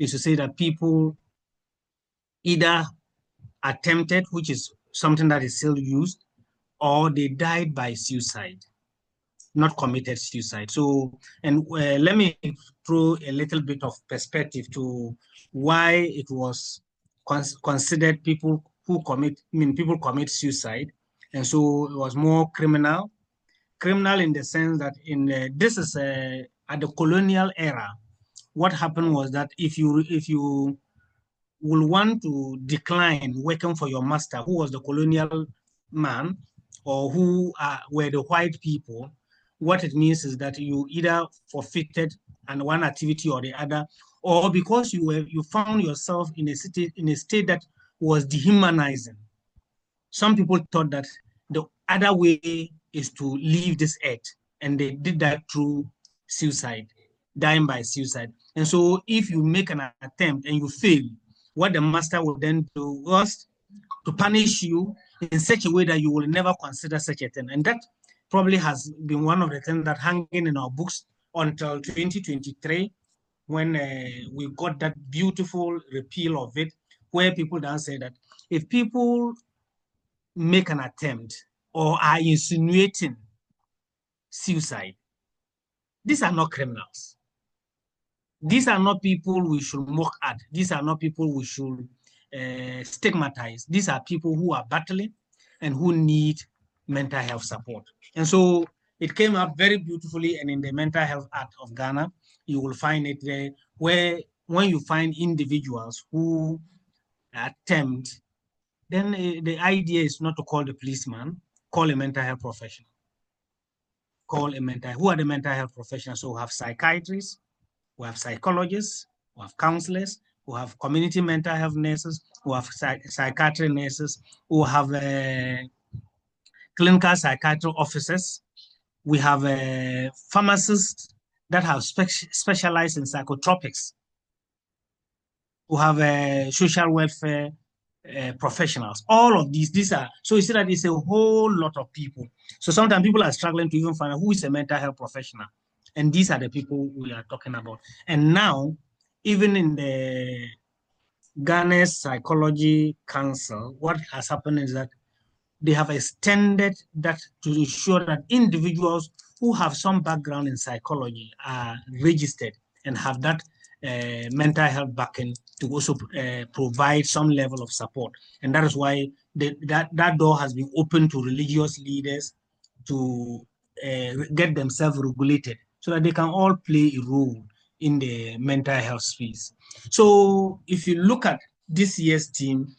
is to say that people either attempted, which is something that is still used, or they died by suicide, not committed suicide. So, and let me throw a little bit of perspective to why it was considered people who commit, people commit suicide. And so it was more criminal in the sense that this is at the colonial era. What happened was that if you will want to decline working for your master, who was the colonial man, or who were the white people, what it means is that you either forfeited one activity or the other, or because you found yourself in a state that was dehumanizing. Some people thought that the other way is to leave this earth, and they did that through suicide, dying by suicide. And so if you make an attempt and you fail, what the master will then do was to punish you in such a way that you will never consider such a thing. And that probably has been one of the things that hanging in our books until 2023, when we got that beautiful repeal of it, where people then say that if people make an attempt or are insinuating suicide, these are not criminals. These are not people we should mock at. These are not people we should stigmatize. These are people who are battling and who need mental health support. And so it came up very beautifully, and in the Mental Health Act of Ghana, you will find it there, where when you find individuals who attempt, then the idea is not to call the policeman, call a mental health professional. Who are the mental health professionals? So we have psychiatrists, we have psychologists, we have counselors, we have community mental health nurses, we have psychiatry nurses, we have clinical psychiatry officers, we have pharmacists that have specialized in psychotropics, we have social welfare professionals. All of these are, so you see that it's a whole lot of people. So sometimes people are struggling to even find out who is a mental health professional. And these are the people we are talking about. And now, even in the Ghana Psychology Council, what has happened is that they have extended that to ensure that individuals who have some background in psychology are registered and have that mental health backing to also provide some level of support. And that is why that door has been open to religious leaders to get themselves regulated so that they can all play a role in the mental health space. So if you look at this year's theme,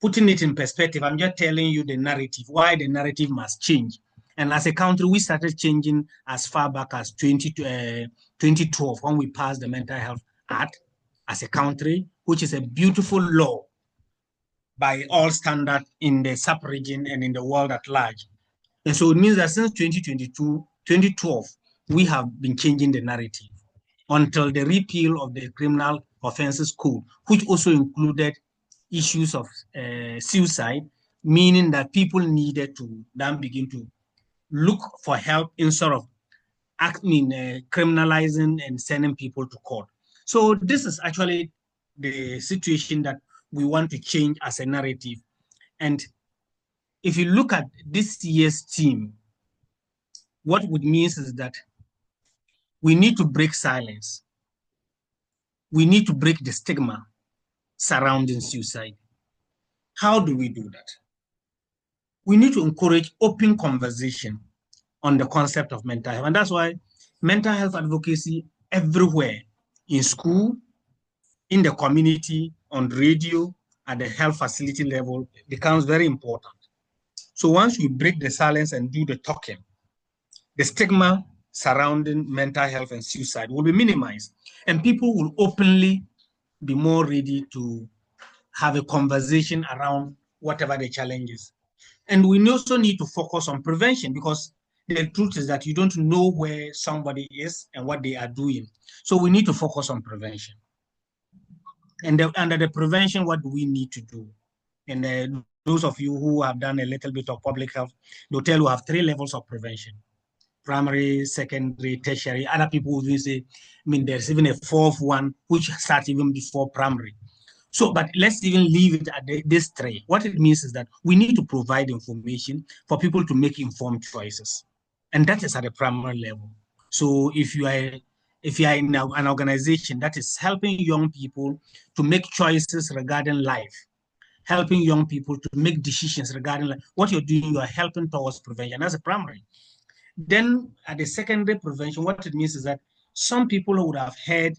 putting it in perspective, I'm just telling you the narrative, why the narrative must change. And as a country, we started changing as far back as 2012, when we passed the Mental Health Act as a country, which is a beautiful law by all standards in the sub-region and in the world at large. And so it means that since 2012, we have been changing the narrative until the repeal of the Criminal Offences Code, which also included issues of suicide, meaning that people needed to then begin to look for help instead of criminalizing and sending people to court. So this is actually the situation that we want to change as a narrative. And if you look at this year's theme, what it means is that we need to break silence. We need to break the stigma surrounding suicide. How do we do that? We need to encourage open conversation on the concept of mental health. And that's why mental health advocacy everywhere, in school, in the community, on radio, at the health facility level, becomes very important. So once we break the silence and do the talking, the stigma surrounding mental health and suicide will be minimized, and people will openly be more ready to have a conversation around whatever the challenge is. And we also need to focus on prevention, because the truth is that you don't know where somebody is and what they are doing. So we need to focus on prevention. And under the prevention, what do we need to do? And those of you who have done a little bit of public health, they'll tell you have 3 levels of prevention. primary, secondary, tertiary. Other people will say, I mean, there's even a fourth one, which starts even before primary. So, but let's even leave it at this three. What it means is that we need to provide information for people to make informed choices. And that is at the primary level. So if you are in an organization that is helping young people to make choices regarding life, helping young people to make decisions regarding what you're doing, you are helping towards prevention. That's a primary. Then at the secondary prevention, what it means is that some people would have heard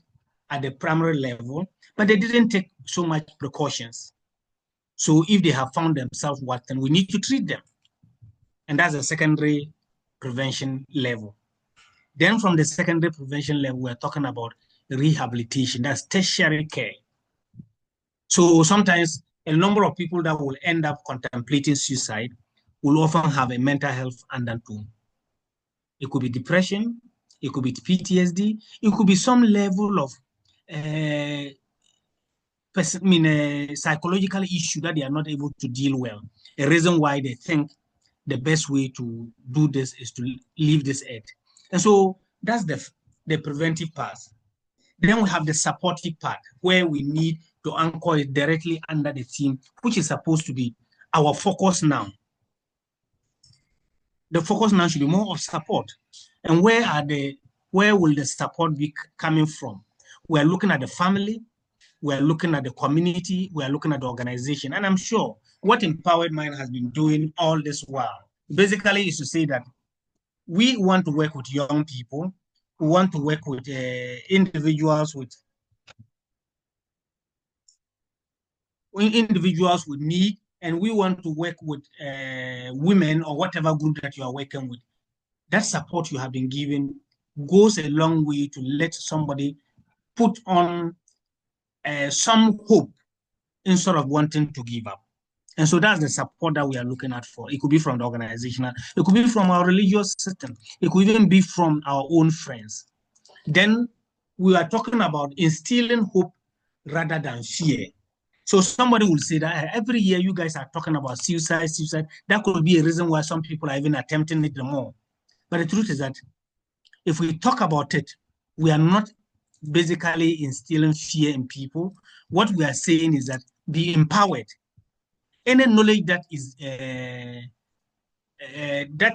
at the primary level, but they didn't take so much precautions. So if they have found themselves what, then we need to treat them. And that's a secondary prevention level. Then from the secondary prevention level, we're talking about rehabilitation. That's tertiary care. So sometimes a number of people that will end up contemplating suicide will often have a mental health undertone. It could be depression, it could be PTSD, it could be some level of psychological issue that they are not able to deal well. A reason why they think the best way to do this is to leave this earth. And so that's the preventive part. Then we have the supportive part where we need to anchor it directly under the team, which is supposed to be our focus now. The focus now should be more of support. And where will the support be coming from? We're looking at the family, we're looking at the community, we're looking at the organization. And I'm sure what Empowered Mind has been doing all this while, basically is to say that we want to work with young people, we want to work with individuals with need, and we want to work with women or whatever group that you are working with. That support you have been given goes a long way to let somebody put on some hope instead of wanting to give up. And so that's the support that we are looking at for. It could be from the organizational, it could be from our religious system, it could even be from our own friends. Then we are talking about instilling hope rather than fear. So somebody will say that every year you guys are talking about suicide. That could be a reason why some people are even attempting it more. But the truth is that if we talk about it, we are not basically instilling fear in people. What we are saying is that be empowered. Any knowledge that is that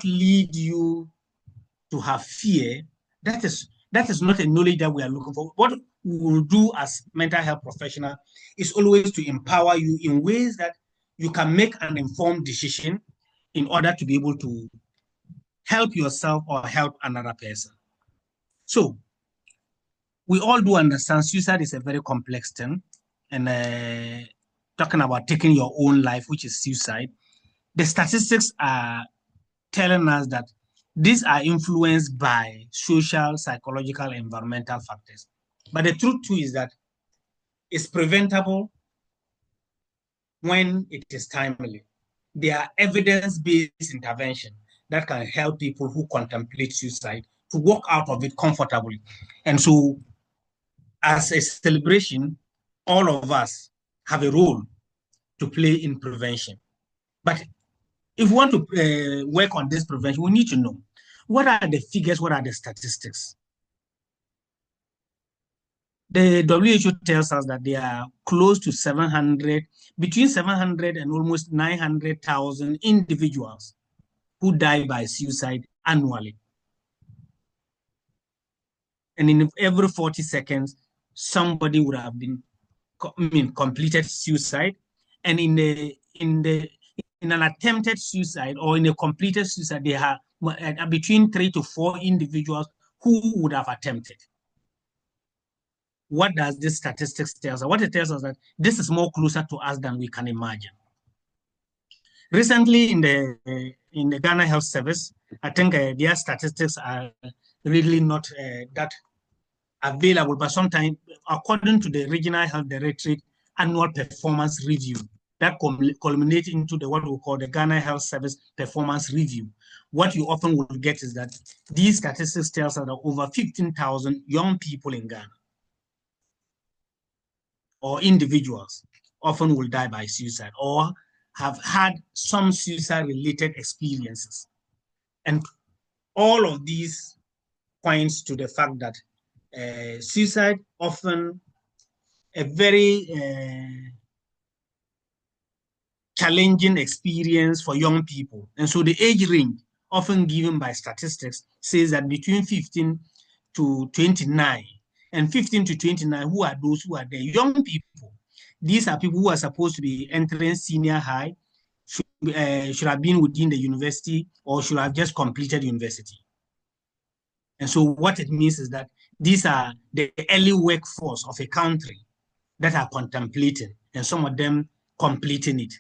lead you to have fear, that is not a knowledge that we are looking for. What we will do as mental health professionals is always to empower you in ways that you can make an informed decision in order to be able to help yourself or help another person. So we all do understand suicide is a very complex thing, and talking about taking your own life, which is suicide, the statistics are telling us that these are influenced by social, psychological, environmental factors. But the truth too is that it's preventable when it is timely. There are evidence-based intervention that can help people who contemplate suicide to walk out of it comfortably. And so as a celebration, all of us have a role to play in prevention. But if we want to work on this prevention, we need to know what are the figures, what are the statistics. The WHO tells us that there are close to 700, between 700 and almost 900,000 individuals who die by suicide annually. And in every 40 seconds, somebody would have been completed suicide. And in an attempted suicide or in a completed suicide, there are between 3 to 4 individuals who would have attempted. What does this statistics tell us? What it tells us that this is more closer to us than we can imagine. Recently, in the Ghana Health Service, I think their statistics are really not that available, but sometimes, according to the Regional Health Directorate annual performance review, that culminates into what we call the Ghana Health Service performance review. What you often will get is that these statistics tell us that over 15,000 young people in Ghana or individuals often will die by suicide or have had some suicide-related experiences. And all of these points to the fact that suicide often a very challenging experience for young people. And so the age range often given by statistics says that between 15 to 29 and 15 to 29, who are those who are the young people? These are people who are supposed to be entering senior high, should have been within the university, or should have just completed university. And so what it means is that these are the early workforce of a country that are contemplating, and some of them completing it.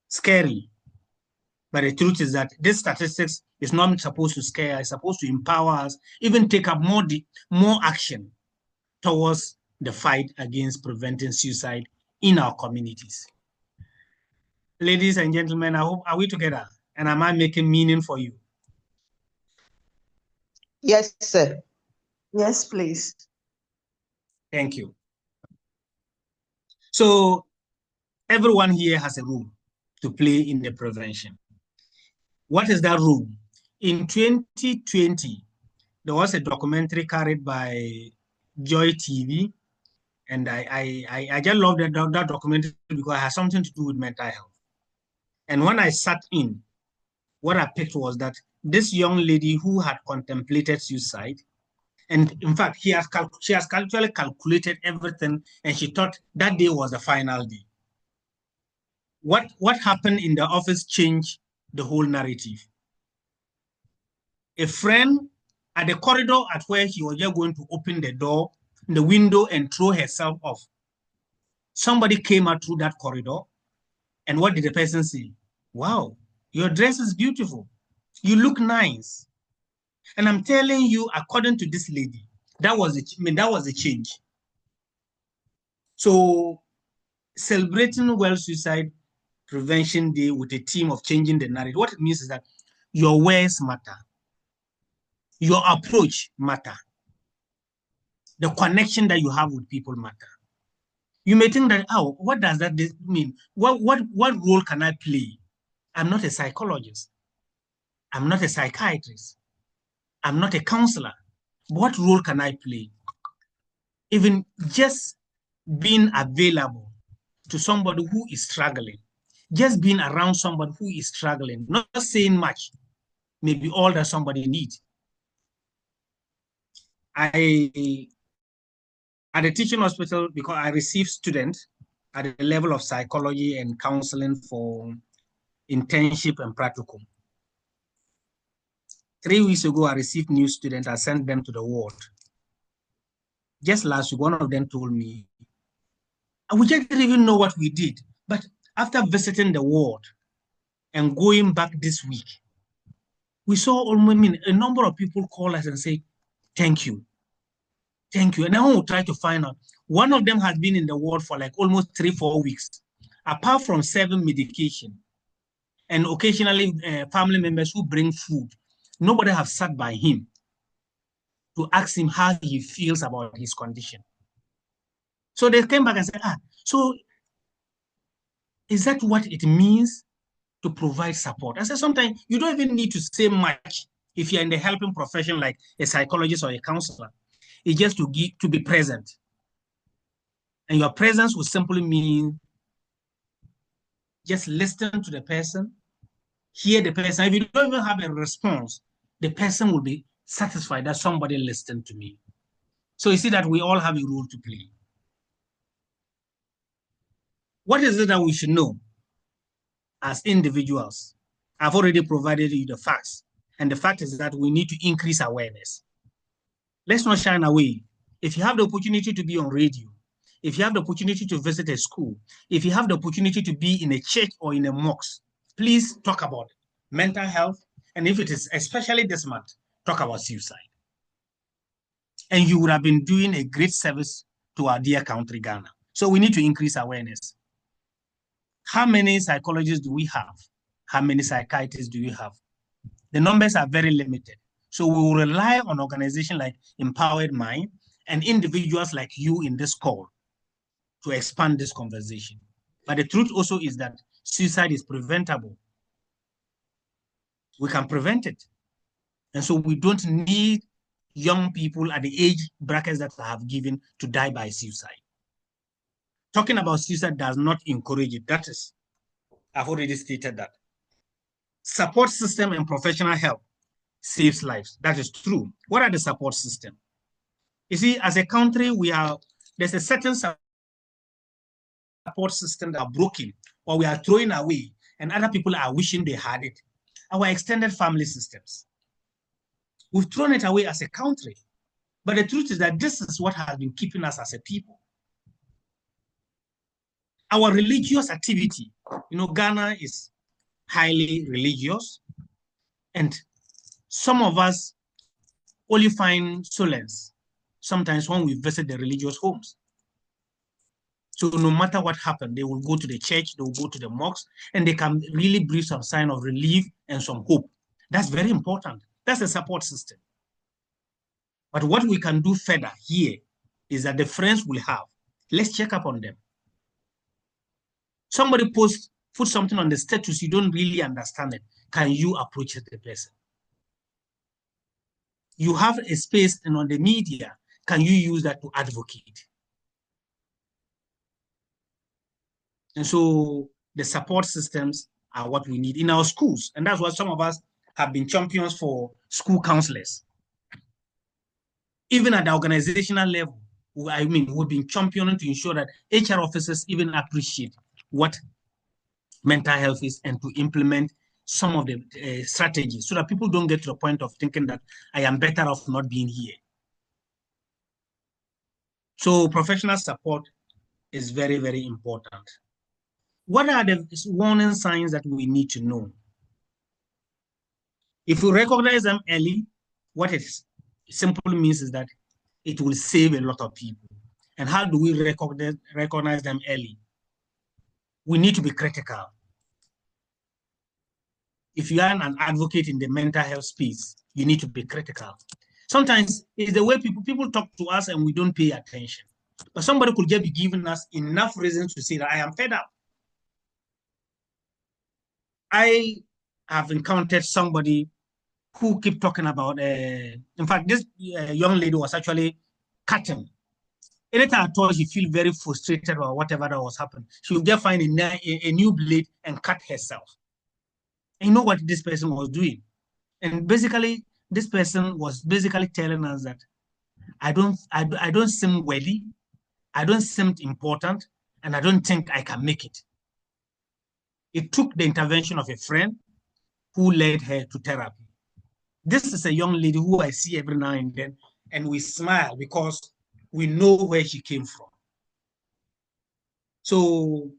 Scary. But the truth is that this statistics is not supposed to scare us, it's supposed to empower us, even take up more action towards the fight against preventing suicide in our communities. Ladies and gentlemen, I hope, are we together? And am I making meaning for you? Yes, sir. Yes, please. Thank you. So everyone here has a role to play in the prevention. What is that role? In 2020, there was a documentary carried by Joy TV, and I just love that documentary because it has something to do with mental health. And when I sat in, what I picked was that this young lady who had contemplated suicide, and in fact, she has actually calculated everything, and she thought that day was the final day. What happened in the office changed the whole narrative. A friend at the corridor at where she was just going to open the door, the window, and throw herself off. Somebody came out through that corridor, and what did the person say? Wow, your dress is beautiful. You look nice. And I'm telling you, according to this lady, that was a change. So celebrating World Suicide Prevention Day with a theme of changing the narrative, what it means is that your words matter. Your approach matter. The connection that you have with people matter. You may think that, oh, what does that mean? What role can I play? I'm not a psychologist. I'm not a psychiatrist. I'm not a counselor. What role can I play? Even just being available to somebody who is struggling, just being around somebody who is struggling, not saying much, may be all that somebody needs. At the teaching hospital, because I receive students at the level of psychology and counseling for internship and practicum. 3 weeks ago, I received new students. I sent them to the ward. Just last week, one of them told me, we just didn't even know what we did. But after visiting the ward and going back this week, we saw a number of people call us and say, thank you. Thank you. And now we'll try to find out. One of them has been in the ward for like almost 3-4 weeks, apart from 7 medication. And occasionally family members who bring food. Nobody have sat by him to ask him how he feels about his condition. So they came back and said, so is that what it means to provide support? I said, sometimes you don't even need to say much if you're in the helping profession like a psychologist or a counselor. It's just to be present. And your presence will simply mean just listen to the person, hear the person. If you don't even have a response, the person will be satisfied that somebody listened to me. So you see that we all have a role to play. What is it that we should know as individuals? I've already provided you the facts. And the fact is that we need to increase awareness. Let's not shine away. If you have the opportunity to be on radio, if you have the opportunity to visit a school, if you have the opportunity to be in a church or in a mosque, please talk about mental health. And if it is especially this month, talk about suicide. And you would have been doing a great service to our dear country, Ghana. So we need to increase awareness. How many psychologists do we have? How many psychiatrists do we have? The numbers are very limited. So we will rely on organizations like Empowered Mind and individuals like you in this call to expand this conversation. But the truth also is that suicide is preventable. We can prevent it. And so we don't need young people at the age brackets that I have given to die by suicide. Talking about suicide does not encourage it. That is, I've already stated that. Support system and professional help saves lives. That is true. What are the support system? You see, as a country, there's a certain support system that are broken or we are throwing away and other people are wishing they had it. Our extended family systems. We've thrown it away as a country. But the truth is that this is what has been keeping us as a people. Our religious activity, Ghana is highly religious, and some of us only find solace sometimes when we visit the religious homes. So no matter what happened, they will go to the church, they will go to the mosque, and they can really breathe some sign of relief and some hope. That's very important. That's a support system. But what we can do further here is that the friends will have, let's check up on them. Somebody put something on the status, you don't really understand it. Can you approach the person? You have a space and on the media, can you use that to advocate? And so the support systems are what we need in our schools. And that's what some of us have been champions for school counselors. Even at the organizational level, we've been championing to ensure that HR officers even appreciate what mental health is and to implement some of the strategies so that people don't get to the point of thinking that I am better off not being here. So professional support is very, very important. What are the warning signs that we need to know? If we recognize them early, what it simply means is that it will save a lot of people. And how do we recognize them early? We need to be critical. If you are an advocate in the mental health space, you need to be critical. Sometimes it's the way people talk to us and we don't pay attention. But somebody could just be giving us enough reasons to say that I am fed up. I have encountered somebody who keep talking about, in fact, this young lady was actually cutting. Anytime I thought she feel very frustrated or whatever that was happening, she would just find a new blade and cut herself. And you know what this person was doing? And basically, this person was basically telling us that I don't seem worthy, I don't seem important, and I don't think I can make it. It took the intervention of a friend who led her to therapy. This is a young lady who I see every now and then, and we smile because we know where she came from. So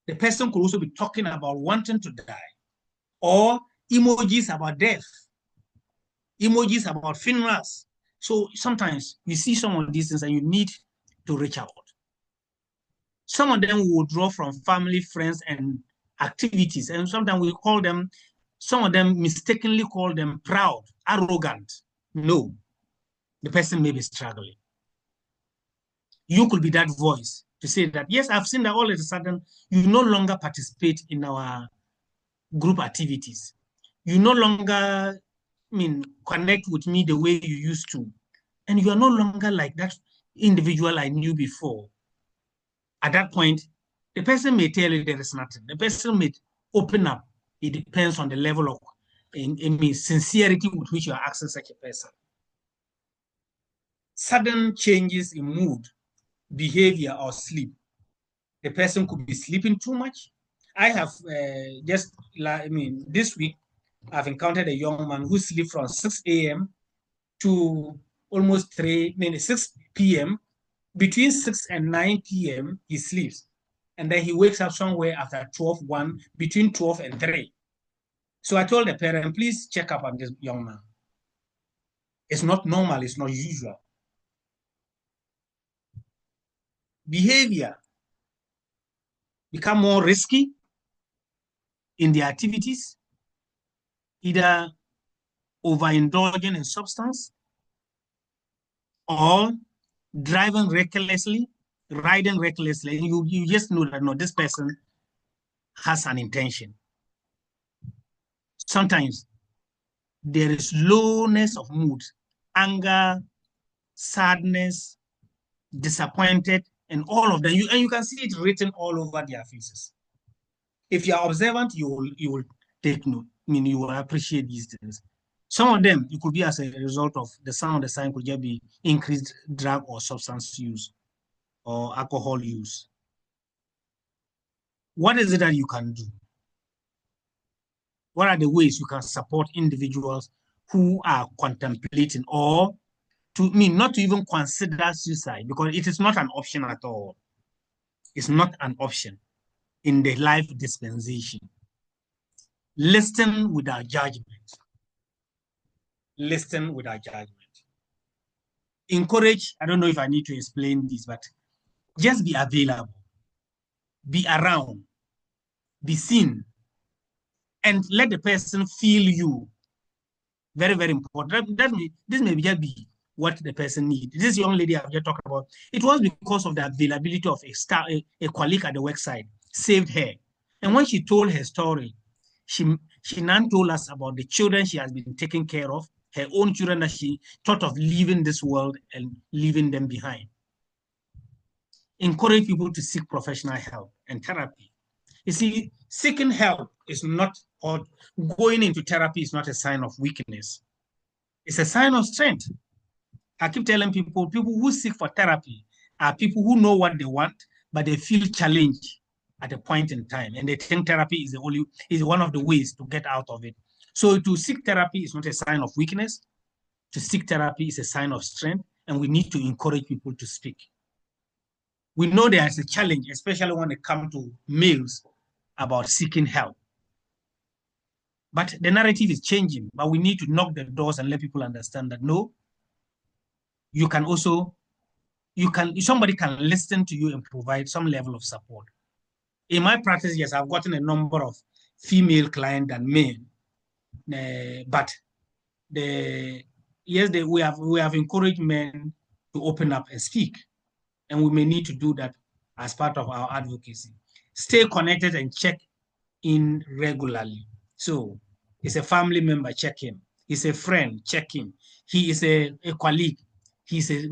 the person could also be talking about wanting to die, or emojis about death, emojis about funerals. So sometimes you see some of these things and you need to reach out. Some of them will draw from family, friends, and activities. And sometimes we call them, some of them mistakenly call them proud, arrogant. No, the person may be struggling. You could be that voice to say that, yes, I've seen that all of a sudden you no longer participate in our group activities. You no longer, connect with me the way you used to. And you are no longer like that individual I knew before. At that point, the person may tell you there is nothing. The person may open up. It depends on the level of sincerity with which you are asking such a person. Sudden changes in mood, behavior, or sleep. The person could be sleeping too much. I have this week, I've encountered a young man who sleeps from 6 a.m. to almost 6 p.m. Between 6 and 9 p.m., he sleeps. And then he wakes up somewhere after 12, 1, between 12 and 3. So I told the parent, please check up on this young man. It's not normal, it's not usual. Behavior become more risky in the activities, either overindulging in substance or driving recklessly, riding recklessly. And you just know that, no, this person has an intention. Sometimes there is lowness of mood, anger, sadness, disappointed, and all of them. And you can see it written all over their faces. If you are observant, you will take note. I mean, you will appreciate these things. Some of them, it could be as a result of some of the sign could just be increased drug or substance use or alcohol use. What is it that you can do? What are the ways you can support individuals who are contemplating or not to even consider suicide, because it is not an option at all. It's not an option in the life dispensation. Listen without judgment. Listen without judgment. Encourage, I don't know if I need to explain this, but just be available, be around, be seen, and let the person feel you. Very, very important. This may just be what the person needs. This young lady I've just talked about, it was because of the availability of a colleague at the worksite saved her. And when she told her story, she now told us about the children she has been taking care of, her own children that she thought of leaving this world and leaving them behind. Encourage people to seek professional help and therapy. You see, seeking help is not, or going into therapy is not a sign of weakness. It's a sign of strength. I keep telling people who seek for therapy are people who know what they want, but they feel challenged at a point in time, and they think therapy is one of the ways to get out of it. So to seek therapy is not a sign of weakness. To seek therapy is a sign of strength, and we need to encourage people to speak. We know there is a challenge, especially when it comes to males, about seeking help. But the narrative is changing, but we need to knock the doors and let people understand that no, somebody can listen to you and provide some level of support. In my practice, yes, I've gotten a number of female clients than men, but we have encouraged men to open up and speak, and we may need to do that as part of our advocacy. Stay connected and check in regularly. So, it's a family member, check him. He's a friend, check him. He is a colleague. He's a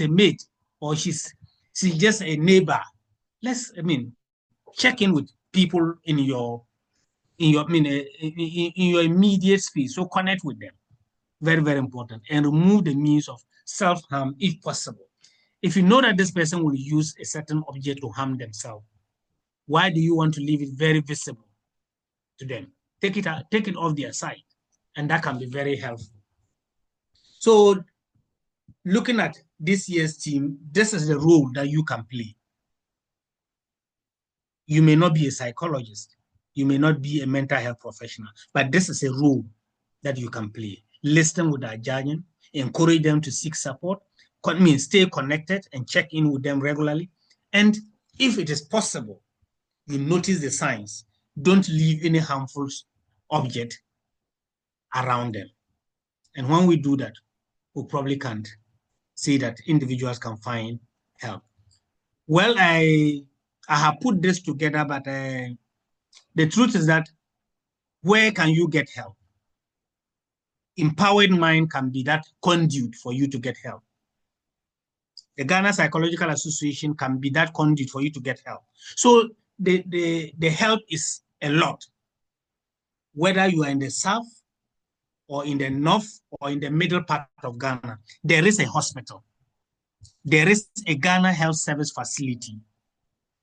mate, or she's just a neighbor. Check in with people in your immediate space. So connect with them. Very, very important. And remove the means of self-harm if possible. If you know that this person will use a certain object to harm themselves, why do you want to leave it very visible to them? Take it off their side, and that can be very helpful. So, looking at this year's team, this is the role that you can play. You may not be a psychologist, you may not be a mental health professional, but this is a role that you can play. Listen without judging, encourage them to seek support, stay connected and check in with them regularly. And if it is possible, you notice the signs, don't leave any harmful object around them. And when we do that, we probably can't say that individuals can find help. Well, I have put this together, but the truth is that where can you get help? Empowered Mind can be that conduit for you to get help. The Ghana Psychological Association can be that conduit for you to get help. So the help is a lot. Whether you are in the south or in the north or in the middle part of Ghana, there is a hospital. There is a Ghana Health Service facility.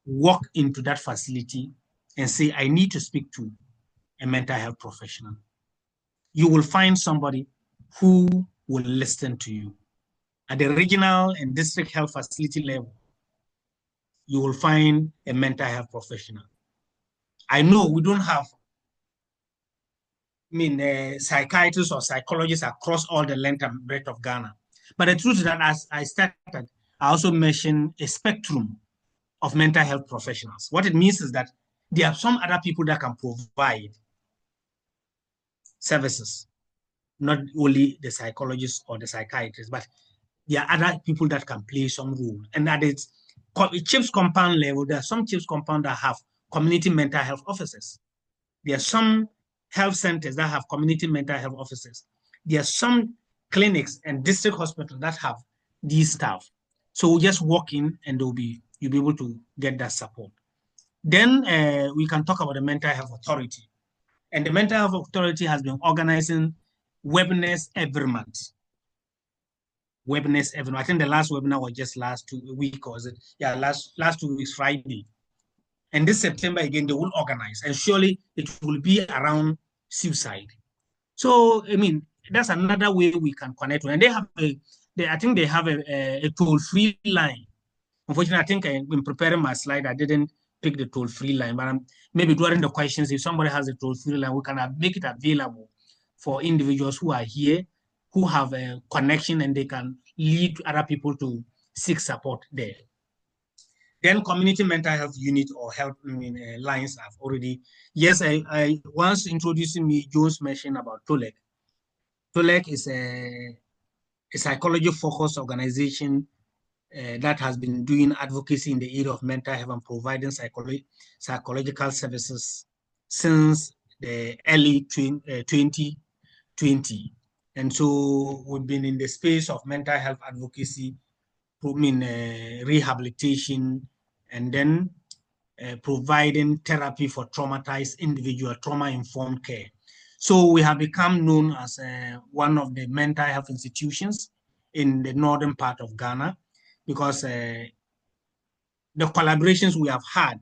Walk into that facility and say, I need to speak to a mental health professional. You will find somebody who will listen to you. At the regional and district health facility level, you will find a mental health professional. I know we don't have psychiatrists or psychologists across all the length and breadth of Ghana. But the truth is that as I started, I also mentioned a spectrum of mental health professionals. What it means is that there are some other people that can provide services, not only the psychologists or the psychiatrists, but there are other people that can play some role. And at its CHIPS compound level, there are some CHIPS compound that have community mental health officers. There are some health centers that have community mental health officers. There are some clinics and district hospitals that have these staff. So we'll just walk in and you'll be able to get that support. Then we can talk about the mental health authority. And the mental health authority has been organizing webinars every month. Webinars every month. I think the last webinar was just last week, or was it? Yeah, last 2 weeks, Friday. And this September again, they will organize, and surely it will be around suicide. So, I mean, that's another way we can connect. And they have I think they have a toll-free line. Unfortunately, I think in preparing my slide, I didn't pick the toll-free line, but maybe during the questions, if somebody has a toll-free line, we can make it available for individuals who are here, who have a connection, and they can lead other people to seek support there. Then community mental health unit or health lines have already, yes, I once introducing me, Jones mentioned about TOLEC. TOLEC is a psychology-focused organization that has been doing advocacy in the area of mental health and providing psychological services since the early 2020. And so we've been in the space of mental health advocacy, rehabilitation, and then providing therapy for traumatized individual, trauma-informed care. So we have become known as one of the mental health institutions in the northern part of Ghana, because the collaborations we have had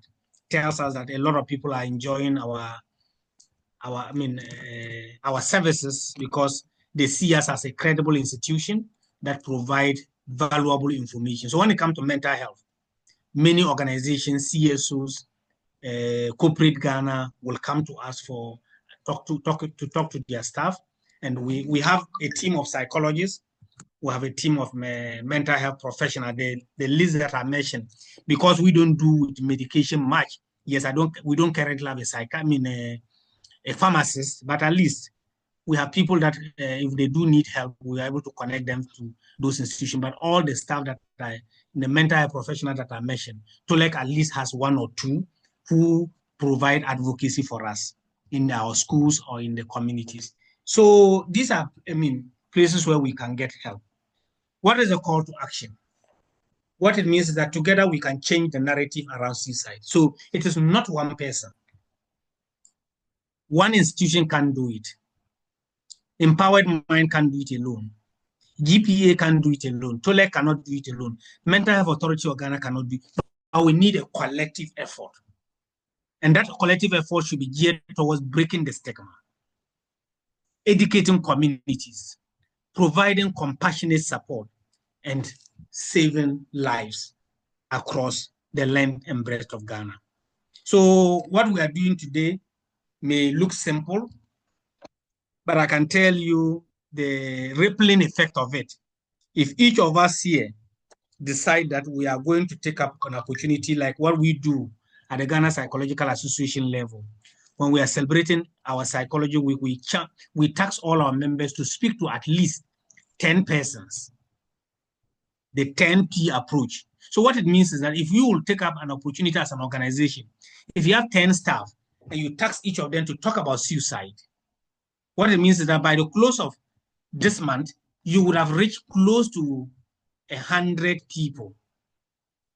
tells us that a lot of people are enjoying our services, because they see us as a credible institution that provide valuable information. So when it comes to mental health, many organizations, CSOs, corporate Ghana will come to us for talk to their staff, and we have a team of psychologists. We have a team of mental health professionals. The list that I mentioned, because we don't do medication much. Yes, we don't currently have a pharmacist, but at least we have people that if they do need help, we are able to connect them to those institutions. But all the staff that the mental health professionals that I mentioned, TOLEC at least has one or two who provide advocacy for us in our schools or in the communities. So these are, places where we can get help. What is the call to action? What it means is that together we can change the narrative around suicide. So it is not one person. One institution can't do it. Empowered Mind can't do it alone. GPA can't do it alone. TOLEC cannot do it alone. Mental Health Authority of Ghana cannot do it. But we need a collective effort. And that collective effort should be geared towards breaking the stigma, educating communities, providing compassionate support, and saving lives across the length and breadth of Ghana. So what we are doing today may look simple, but I can tell you the rippling effect of it. If each of us here decide that we are going to take up an opportunity like what we do at the Ghana Psychological Association level, when we are celebrating our psychology week, we task all our members to speak to at least 10 persons, the 10P approach. So what it means is that if you will take up an opportunity as an organization, if you have 10 staff and you task each of them to talk about suicide, what it means is that by the close of this month, you would have reached close to 100 people.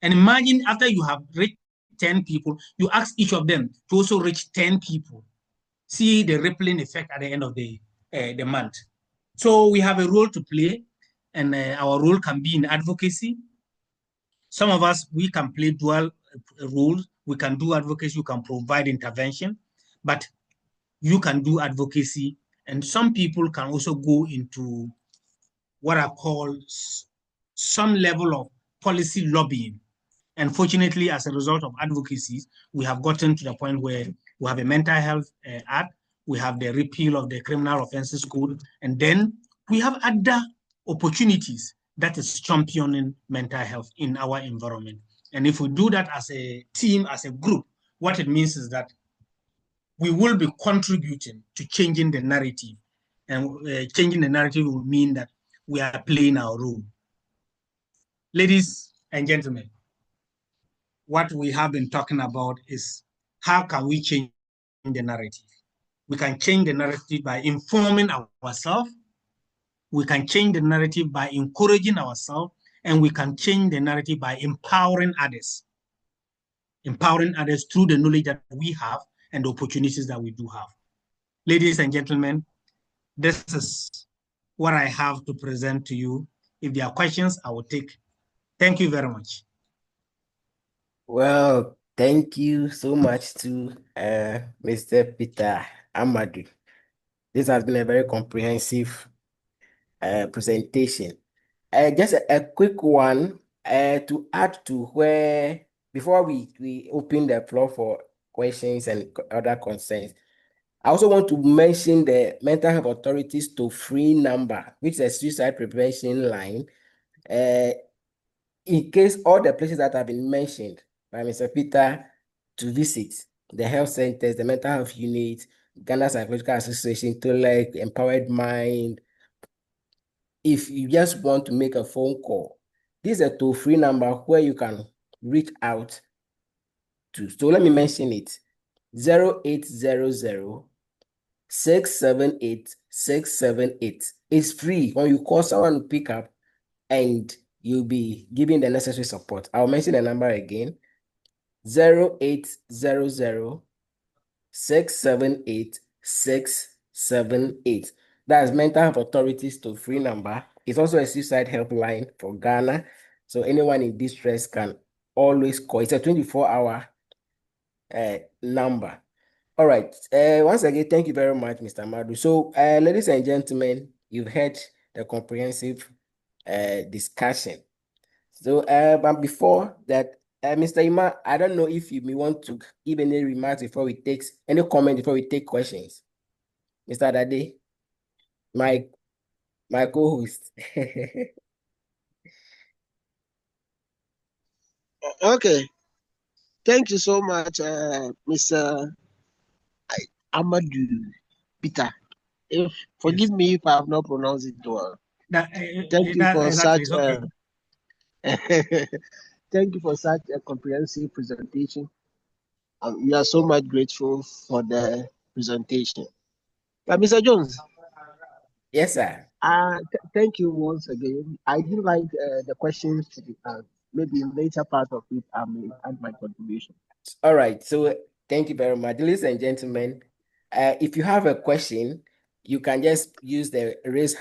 And imagine after you have reached 10 people, you ask each of them to also reach 10 people. See the rippling effect at the end of the month. So we have a role to play, and our role can be in advocacy. Some of us, we can play dual roles. We can do advocacy, you can provide intervention, but you can do advocacy. And some people can also go into what I call some level of policy lobbying. And fortunately, as a result of advocacy, we have gotten to the point where we have a mental health act, we have the repeal of the criminal offenses code, and then we have other opportunities that is championing mental health in our environment. And if we do that as a team, as a group, what it means is that we will be contributing to changing the narrative. And changing the narrative will mean that we are playing our role. Ladies and gentlemen, what we have been talking about is how can we change the narrative? We can change the narrative by informing ourselves. We can change the narrative by encouraging ourselves, and we can change the narrative by empowering others through the knowledge that we have and the opportunities that we do have. Ladies and gentlemen, this is what I have to present to you. If there are questions, I will take. Thank you very much. Well, thank you so much to Mr. Peter Amadu. This has been a very comprehensive presentation. Just a quick one to add to where, before we open the floor for questions and other concerns. I also want to mention the Mental Health Authorities toll-free number, which is a suicide prevention line. In case all the places that have been mentioned by Mr. Peter to visit, the health centers, the mental health unit, Ghana Psychological Association, TOLEC, Empowered Mind, if you just want to make a phone call, this is a toll-free number where you can reach out to. So let me mention it. 0800 678 678. It's free. When you call, someone will pick up and you'll be given the necessary support. I'll mention the number again. 0800 678 678. That's Mental Health Authorities toll-free number. It's also a suicide helpline for Ghana. So anyone in distress can always call. It's a 24-hour number. All right. Once again, thank you very much, Mr. Amadu. So, ladies and gentlemen, you've heard the comprehensive discussion. So, but before that, Mr. Ima, I don't know if you may want to give any remarks before we take any comment before we take questions. Mr. Dade, my co-host. Okay. Thank you so much, Mr. Amadu Peter. Forgive me if I have not pronounced it well. Thank you for such. Thank you for such a comprehensive presentation. We are so much grateful for the presentation. Mr. Jones. Yes, sir. Thank you once again. I do like the questions to be asked. Maybe in later part of it, I may add my contribution. All right. So thank you very much. Ladies and gentlemen, if you have a question, you can just use the raise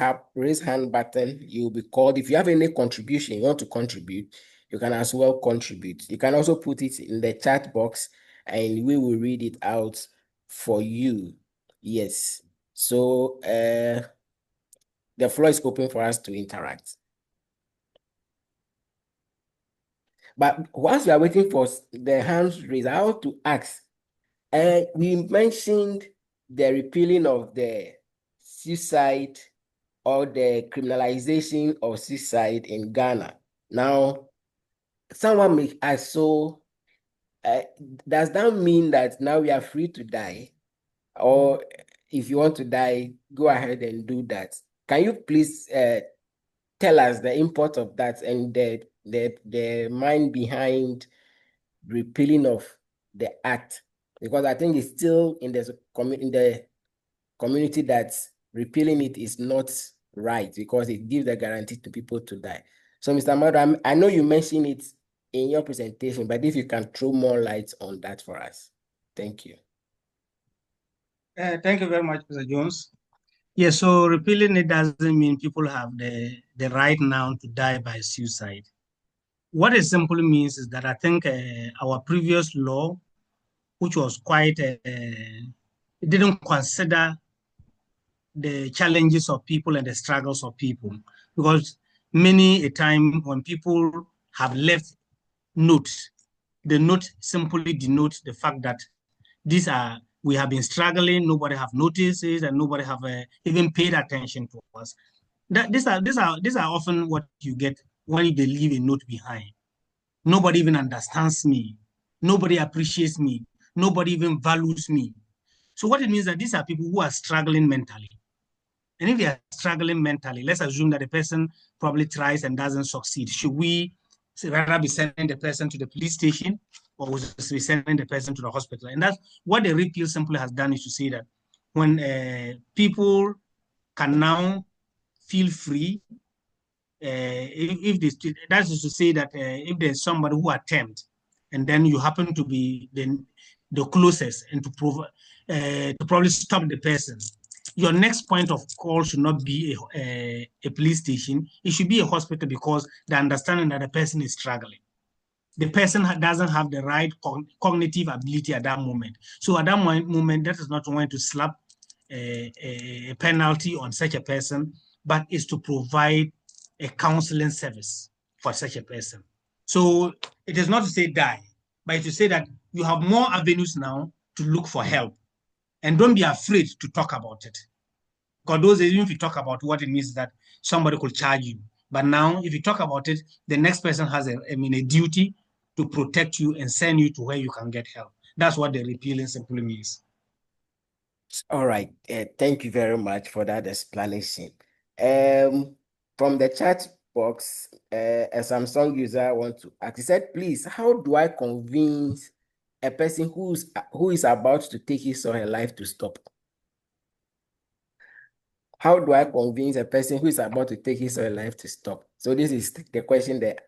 hand button. You'll be called. If you have any contribution, you want to contribute, you can as well contribute. You can also put it in the chat box and we will read it out for you. Yes. So the floor is open for us to interact. But once we are waiting for the hands raised, I want to ask, we mentioned the repealing of the suicide or the criminalization of suicide in Ghana. Now, someone may ask, so does that mean that now we are free to die? Or if you want to die, go ahead and do that. Can you please tell us the import of that and the mind behind repealing of the act? Because I think it's still in the community that repealing it is not right because it gives a guarantee to people to die. So, Mr. Amadu, I know you mentioned it in your presentation, but if you can throw more light on that for us. Thank you. Thank you very much, Mr. Jones. Yes, so repealing it doesn't mean people have the right now to die by suicide. What it simply means is that I think our previous law, which was quite, it didn't consider the challenges of people and the struggles of people. Because many a time when people have left notes, the note simply denotes the fact that we have been struggling, nobody have noticed it, and nobody have even paid attention to us. These are often what you get when they leave a note behind. Nobody even understands me. Nobody appreciates me. Nobody even values me. So what it means that these are people who are struggling mentally. And if they are struggling mentally, let's assume that the person probably tries and doesn't succeed. Should we rather be sending the person to the police station or should we be sending the person to the hospital? And that's what the repeal simply has done, is to say that when people can now feel free. If that is to say that if there's somebody who attempt, and then you happen to be the closest and to probably stop the person, your next point of call should not be a police station. It should be a hospital, because the understanding that the person is struggling. The person doesn't have the right cognitive ability at that moment. So at that moment, that is not going to slap a penalty on such a person, but is to provide a counseling service for such a person. So it is not to say die, but to say that you have more avenues now to look for help. And don't be afraid to talk about it. Because those, even if you talk about what it means, that somebody could charge you. But now, if you talk about it, the next person has a duty to protect you and send you to where you can get help. That's what the repealing simply means. All right. Thank you very much for that explanation. From the chat box, a Samsung user wants to ask, he said, please, how do I convince a person who is about to take his or her life to stop? How do I convince a person who is about to take his or her life to stop? So this is the question that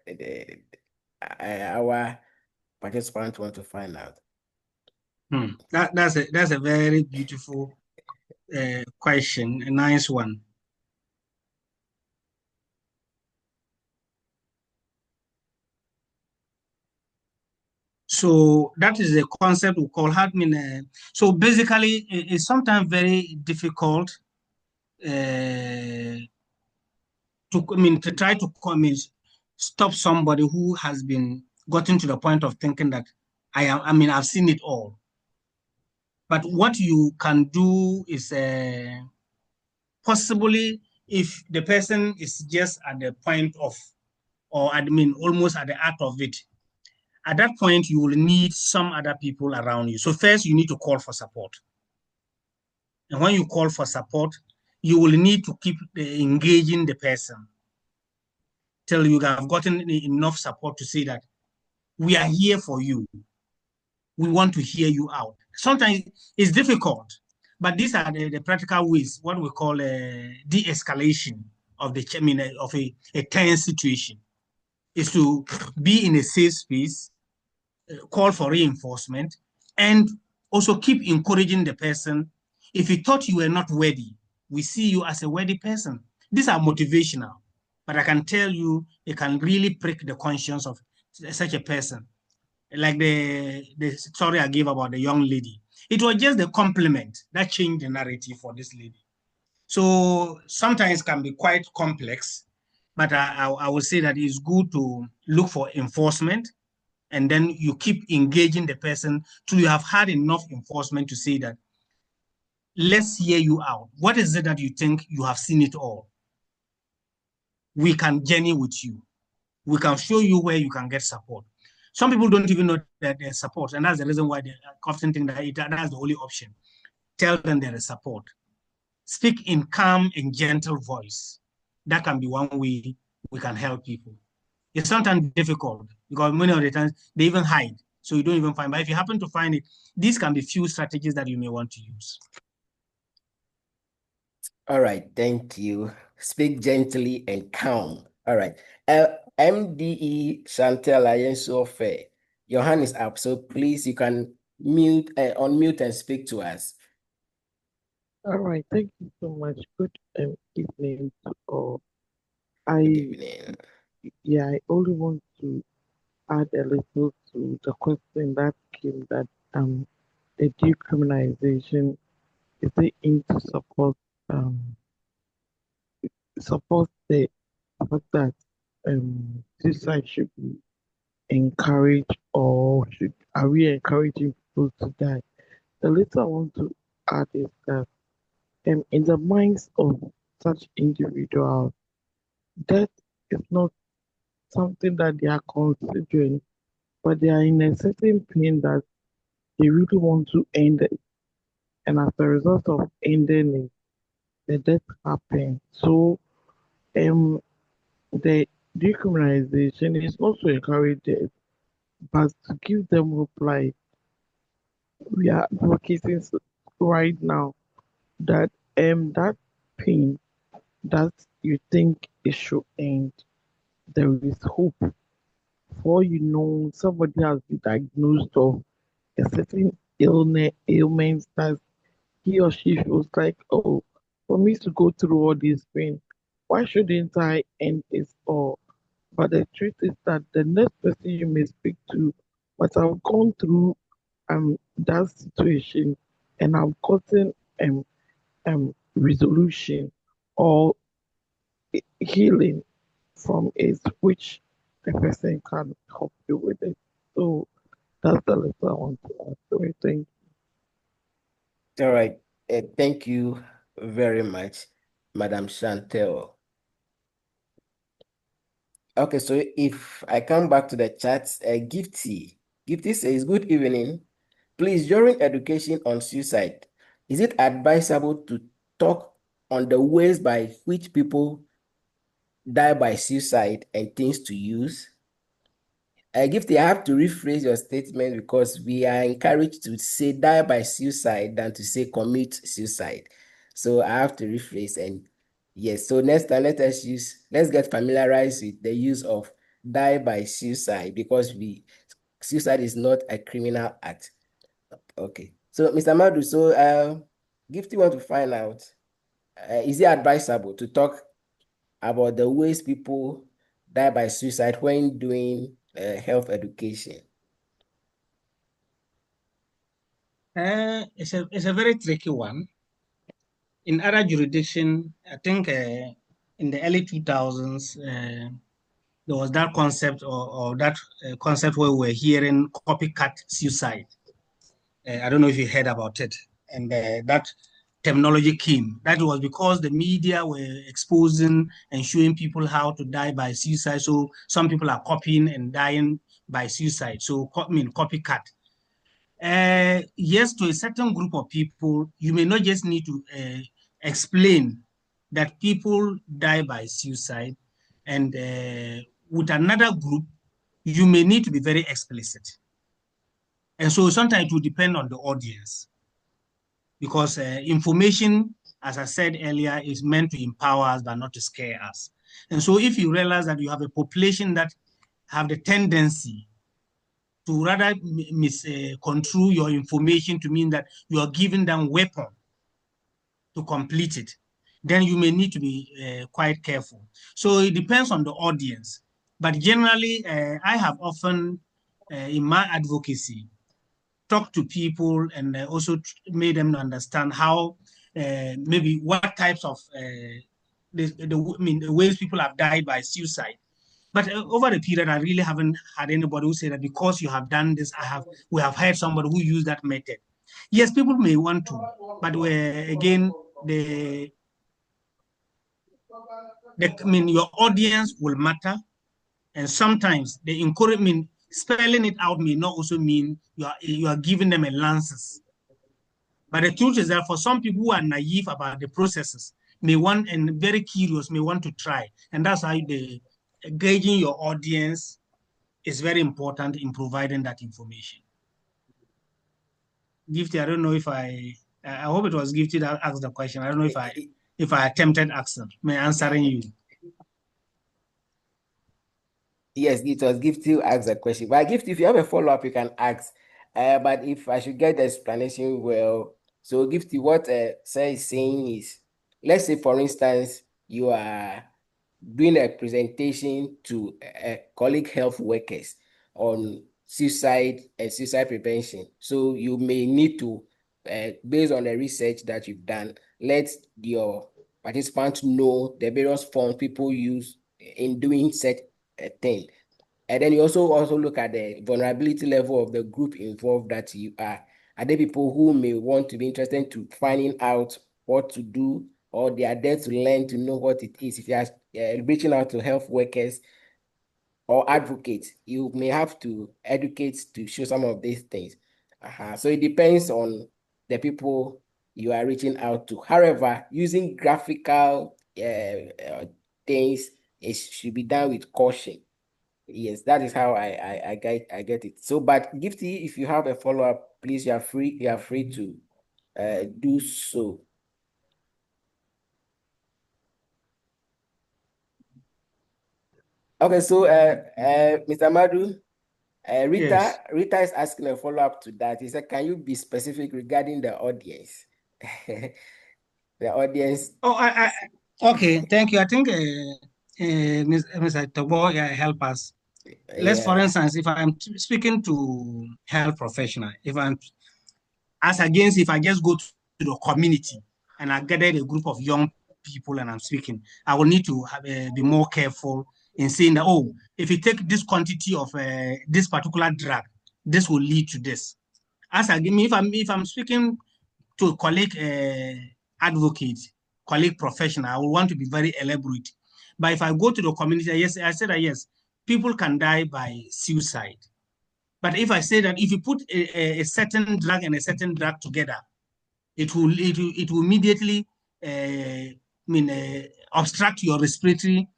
our participants want to find out. That's a very beautiful question, a nice one. So that is a concept we call admin. So basically, it's sometimes very difficult to try to stop somebody who has been gotten to the point of thinking that I've seen it all. But what you can do is possibly, if the person is just at the point of, or almost at the act of it, at that point, you will need some other people around you. So first, you need to call for support. And when you call for support, you will need to keep engaging the person till you have gotten enough support to say that we are here for you. We want to hear you out. Sometimes it's difficult, but these are the practical ways, what we call de-escalation of a tense situation, is to be in a safe space, call for reinforcement, and also keep encouraging the person. If you thought you were not worthy, we see you as a worthy person. These are motivational, but I can tell you, it can really prick the conscience of such a person. Like the story I gave about the young lady. It was just the compliment that changed the narrative for this lady. So sometimes it can be quite complex, but I would say that it's good to look for enforcement, and then you keep engaging the person till you have had enough enforcement to say that, let's hear you out. What is it that you think you have seen it all? We can journey with you. We can show you where you can get support. Some people don't even know that there's support, and that's the reason why they often think that that's the only option. Tell them there is support. Speak in calm and gentle voice. That can be one way we can help people. It's sometimes difficult because many of the times they even hide, so you don't even find. But if you happen to find it, these can be few strategies that you may want to use. All right, thank you. Speak gently and calm. All right. MDE Chantel Ayensofe, your hand is up, so please you can unmute and speak to us. All right, thank you so much. Good evening to all. Good evening. I only want to add a little to the question that came, that the decriminalization, is it aimed to support the fact that suicide should be encouraged, or are we encouraging people to die? The little I want to add is that in the minds of such individuals, death is not something that they are considering, but they are in a certain pain that they really want to end it. And as a result of ending it, the death happens. So the decriminalization is also encouraged, but to give them hope, like we are advocating right now, that that pain that you think it should end, there is hope. For somebody has been diagnosed of a certain ailment that he or she feels like, oh, for me to go through all this pain, why shouldn't I end it all? But the truth is that the next person you may speak to, but I've gone through that situation and I've gotten resolution or healing from it, which the person can help you with it. So that's the letter I want to add. So I think All right. Thank you very much, Madam Chantel. Okay, so if I come back to the chat, Gifty says, good evening. Please, during education on suicide, is it advisable to talk on the ways by which people die by suicide and things to use? Gifty, I have to rephrase your statement because we are encouraged to say die by suicide than to say commit suicide. So I have to rephrase and yes. So next time let's get familiarized with the use of die by suicide because suicide is not a criminal act. Okay. So Mr. Madu, Gifty want to find out, is it advisable to talk about the ways people die by suicide when doing health education? It's a very tricky one. In other jurisdiction, I think in the early 2000s, there was that concept or that concept where we were hearing copycat suicide. I don't know if you heard about it. And that terminology came. That was because the media were exposing and showing people how to die by suicide. So some people are copying and dying by suicide. So copycat. Yes, to a certain group of people, you may not just need to explain that people die by suicide. And with another group, you may need to be very explicit. And so sometimes it will depend on the audience because information, as I said earlier, is meant to empower us but not to scare us. And so if you realize that you have a population that have the tendency to rather misconstrue your information to mean that you are giving them weapon to complete it, then you may need to be quite careful. So it depends on the audience. But generally, I have often, in my advocacy, talked to people and also made them understand how maybe what types of the ways people have died by suicide. But over the period, I really haven't had anybody who said that because you have done this, we have heard somebody who used that method. Yes, people may want to, but again, your audience will matter, and sometimes the encouragement, spelling it out may not also mean you are giving them a lances. But the truth is that for some people who are naive about the processes, may want and very curious, may want to try, and that's how the gauging your audience is very important in providing that information. Gifty, I don't know if I hope it was Gifty that asked the question. I don't know if I attempted answering you. Yes, it was Gifty who asked the question. But Gifty, if you have a follow-up, you can ask. But if I should get the explanation, well, so Gifty, what Sir is saying is, let's say, for instance, you are doing a presentation to colleague health workers on suicide and suicide prevention. So you may need to, based on the research that you've done, let your participants know the various forms people use in doing such a thing. And then you also look at the vulnerability level of the group involved that you are. Are there people who may want to be interested to finding out what to do, or they are there to learn to know what it is? If you are reaching out to health workers or advocates, you may have to educate to show some of these things. So it depends on the people you are reaching out to. However, using graphical things, it should be done with caution. Yes, that is how I get it. So, but Gifty, if you have a follow-up, please, you are free to do so. Okay, so Mr. Amadu, Yes. Rita is asking a follow-up to that. He said, can you be specific regarding the audience? The audience. Oh, okay. Thank you. I think Mr. Tobo help us. Let's, for Yeah. instance, if I'm speaking to health professional, if I'm as against if I just go to the community and I gathered a group of young people and I'm speaking, I will need to have, be more careful in saying that, oh, if you take this quantity of this particular drug, this will lead to this. As again, if I'm speaking to a colleague advocate, colleague professional, I will want to be very elaborate. But if I go to the community, yes, I said that yes, people can die by suicide. But if I say that if you put a certain drug and a certain drug together, it will immediately obstruct your respiratory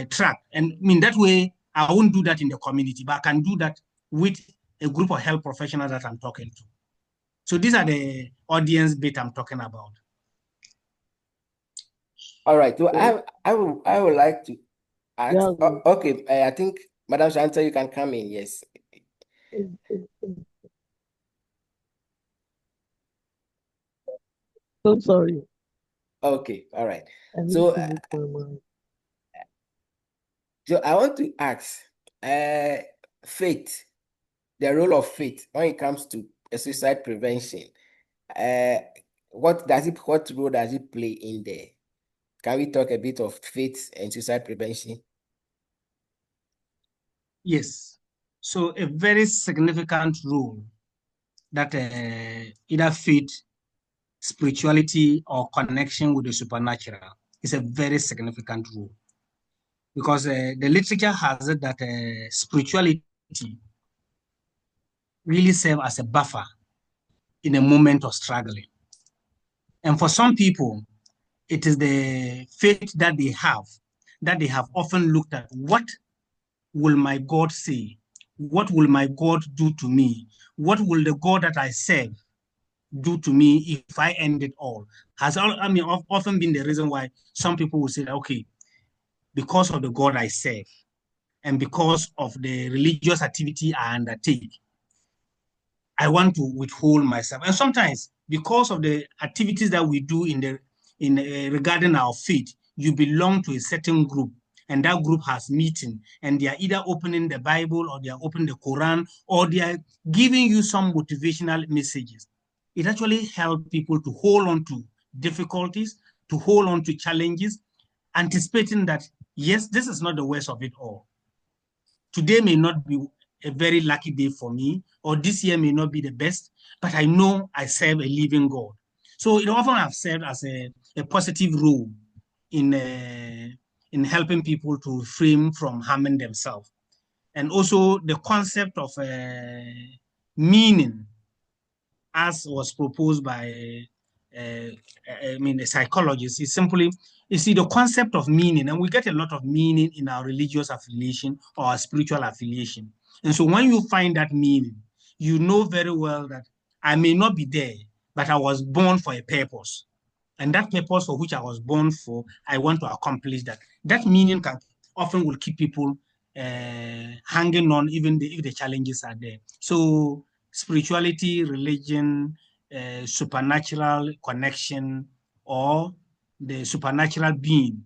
tract, and that way I won't do that in the community, but I can do that with a group of health professionals that I'm talking to. So these are the audience bit I'm talking about. All right. So I would like to ask. Yeah, Okay. I think Madam Shanta, you can come in. Yes. so sorry. Okay. All right. I need So to move my mind. so I want to ask, faith, the role of faith when it comes to suicide prevention. What role does it play in there? Can we talk a bit of faith and suicide prevention? Yes. So a very significant role that either faith, spirituality, or connection with the supernatural is a very significant role. Because the literature has it that spirituality really serves as a buffer in a moment of struggling. And for some people, it is the faith that they have often looked at. What will my God say? What will my God do to me? What will the God that I serve do to me if I end it all? Often been the reason why some people will say, okay, because of the God I serve and because of the religious activity I undertake, I want to withhold myself. And sometimes, because of the activities that we do regarding our faith, you belong to a certain group, and that group has meeting, and they are either opening the Bible or they are opening the Quran or they are giving you some motivational messages. It actually helps people to hold on to difficulties, to hold on to challenges, anticipating that yes, this is not the worst of it all. Today may not be a very lucky day for me, or this year may not be the best, but I know I serve a living God. So it often has served as a positive role in helping people to refrain from harming themselves. And also the concept of meaning, as was proposed by a psychologist, is simply, you see, the concept of meaning, and we get a lot of meaning in our religious affiliation or our spiritual affiliation. And so when you find that meaning, you know very well that I may not be there, but I was born for a purpose. And that purpose for which I was born for, I want to accomplish that. That meaning often will keep people hanging on, even if the challenges are there. So spirituality, religion, supernatural connection, or the supernatural being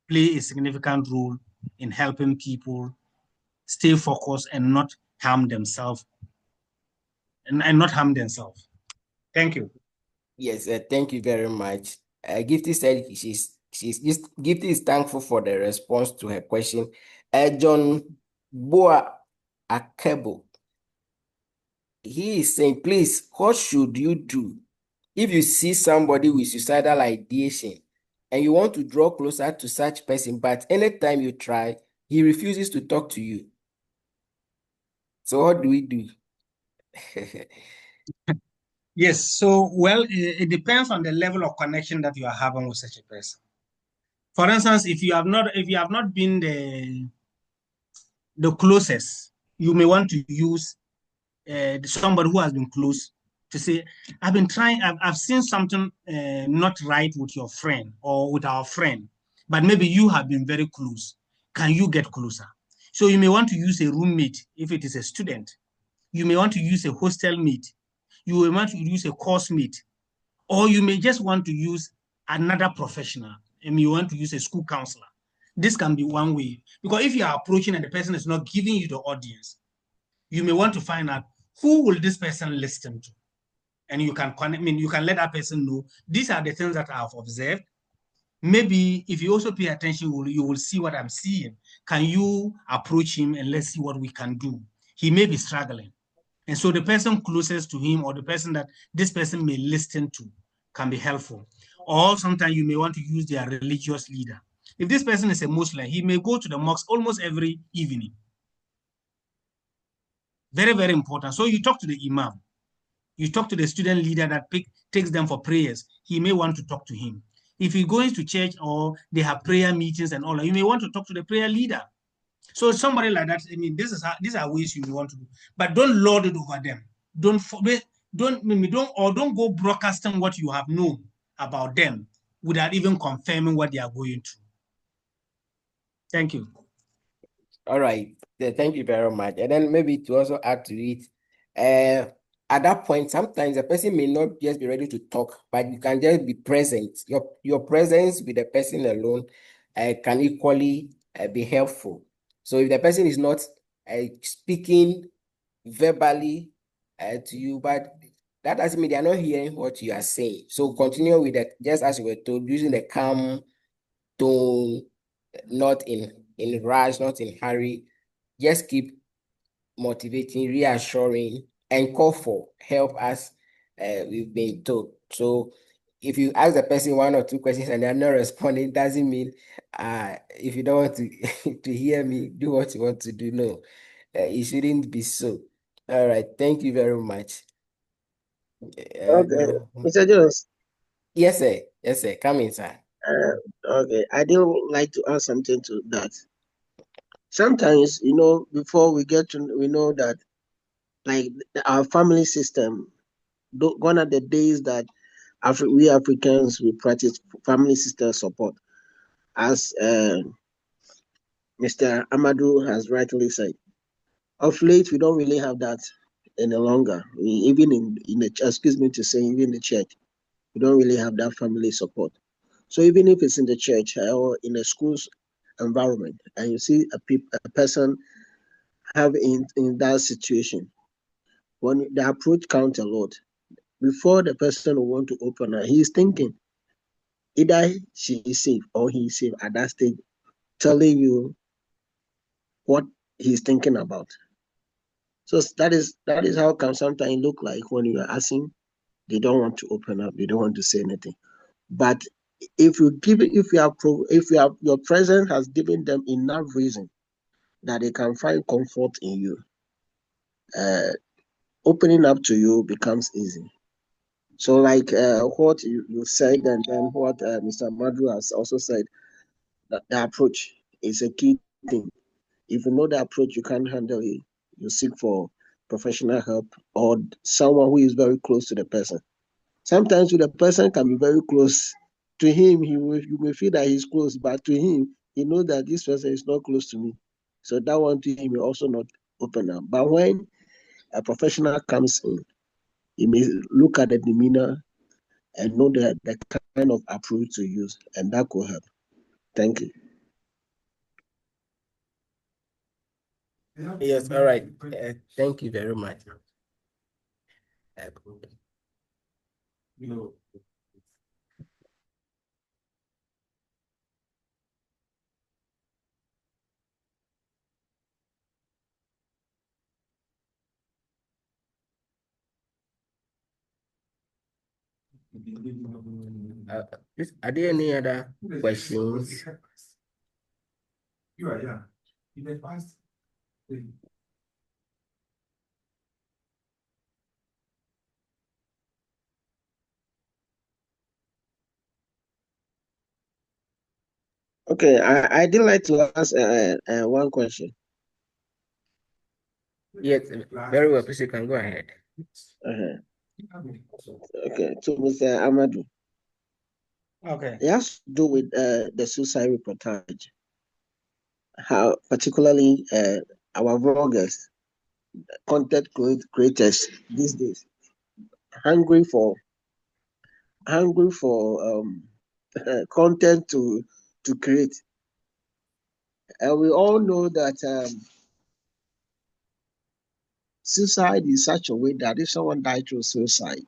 play a significant role in helping people stay focused and not harm themselves. And not harm themselves. Thank you. Yes, thank you very much. Gifty said Gifty is thankful for the response to her question. John Boa Akebo, he is saying, please, what should you do if you see somebody with suicidal ideation and you want to draw closer to such person, but anytime you try, he refuses to talk to you? So what do we do? Yes, so well, it depends on the level of connection that you are having with such a person. For instance, if you have not been the closest, you may want to use somebody who has been close to say, I've been trying, I've seen something not right with your friend or with our friend, but maybe you have been very close. can you get closer? So you may want to use a roommate if it is a student. You may want to use a hostel mate. You may want to use a course mate. Or you may just want to use another professional and you want to use a school counselor. This can be one way. Because if you are approaching and the person is not giving you the audience, you may want to find out who will this person listen to. And you can connect, you can let that person know these are the things that I have observed. Maybe if you also pay attention, you will see what I'm seeing. Can you approach him and let's see what we can do? He may be struggling. And so the person closest to him or the person that this person may listen to can be helpful. Or sometimes you may want to use their religious leader. If this person is a Muslim, he may go to the mosque almost every evening. Very, very important. So you talk to the imam. You talk to the student leader that takes them for prayers. He may want to talk to him. If he goes to church or they have prayer meetings and all that, you may want to talk to the prayer leader. So somebody like that, these are ways you may want to do, but don't lord it over them. Don't go broadcasting what you have known about them without even confirming what they are going through. Thank you. All right. Thank you very much. And then maybe to also add to it, at that point, sometimes the person may not just be ready to talk, but you can just be present. Your presence with the person alone can equally be helpful. So if the person is not speaking verbally to you, but that doesn't mean they are not hearing what you are saying. So continue with that, just as you were told, using the calm tone, not in rush, not in hurry. Just keep motivating, reassuring, and call for help as we've been told. So if you ask the person one or two questions and they're not responding, doesn't mean if you don't want to to hear me, do what you want to do. No, it shouldn't be so. All right, thank you very much. Okay, Mr. Jones. Yes, sir. Yes, sir. Come in, sir. Okay, I do like to add something to that. Sometimes, before we know that, like our family system, gone are the days that we Africans, we practice family system support, as Mr. Amadu has rightly said. Of late, we don't really have that any longer. Even in the excuse me to say, even in the church, we don't really have that family support. So even if it's in the church or in a school's environment, and you see a person have in that situation, when the approach counts a lot, before the person will want to open her, he's thinking either she is safe or he is safe at that stage, telling you what he's thinking about. So that is how it can sometimes look like when you are asking, they don't want to open up, they don't want to say anything. But if your presence has given them enough reason that they can find comfort in you, opening up to you becomes easy. So like what you said, and then what Mr. Madru has also said, that the approach is a key thing. If you know the approach, you can't handle it, you seek for professional help or someone who is very close to the person. Sometimes the person can be very close to him. You may feel that he's close, but to him, he knows that this person is not close to me. So that one to him may also not open up. But when a professional comes in, he may look at the demeanor and know the kind of approach to use, and that could help. Thank you. Yes, all right. Thank you very much. Are there any other questions? Okay, I did like to ask one question. Yes, very well. Please, you can go ahead. Okay, to Mr. Amadu. Okay. It has to do with the suicide reportage. how particularly our vloggers, content creators these days, hungry for content to create. And we all know that suicide is such a way that if someone died through suicide,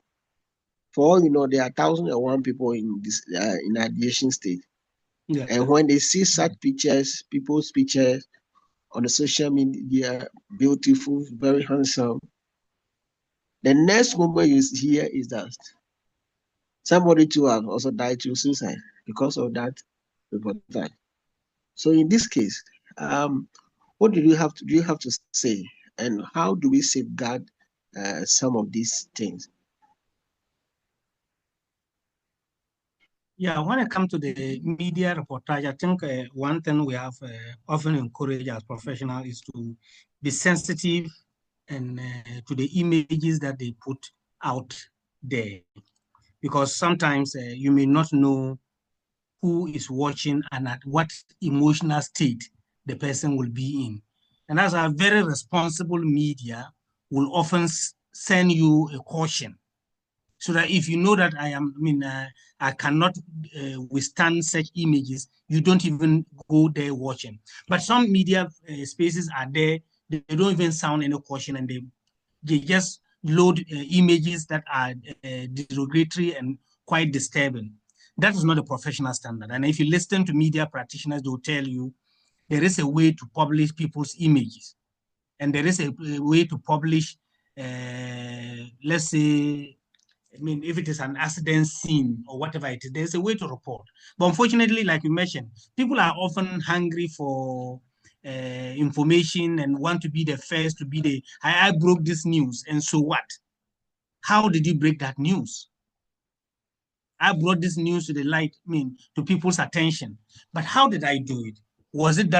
for all you know, there are 1,001 people in this in ideation state. Yeah. And when they see such pictures, people's pictures on the social media, beautiful, very handsome, the next moment you hear is that somebody too have also died through suicide because of that reportage. So in this case, what do you have to say, and how do we safeguard some of these things? Yeah, when it comes to the media reportage, I think one thing we have often encouraged as professionals is to be sensitive and to the images that they put out there, because sometimes you may not know who is watching and at what emotional state the person will be in. And as a very responsible media will often send you a caution, so that if you know that I cannot withstand such images, you don't even go there watching. But some media spaces are there, they don't even sound any caution, and they just load images that are derogatory and quite disturbing. That is not a professional standard. And if you listen to media practitioners, they will tell you there is a way to publish people's images, and there is a way to publish, let's say, if it is an accident scene or whatever it is, there's a way to report. But unfortunately, like you mentioned, people are often hungry for information and want to be the first to be I broke this news, and so what? How did you break that news? I brought this news to the light, to people's attention. But how did I do it? Was it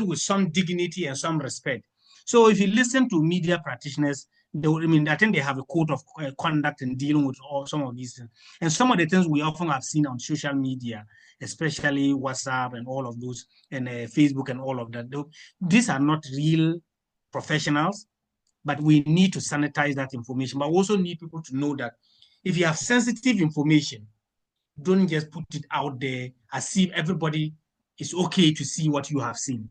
with some dignity and some respect? So if you listen to media practitioners, I think they have a code of conduct in dealing with some of these things. And some of the things we often have seen on social media, especially WhatsApp and all of those, and Facebook and all of that, these are not real professionals, but we need to sanitize that information. But we also need people to know that if you have sensitive information, don't just put it out there as if everybody is okay to see what you have seen.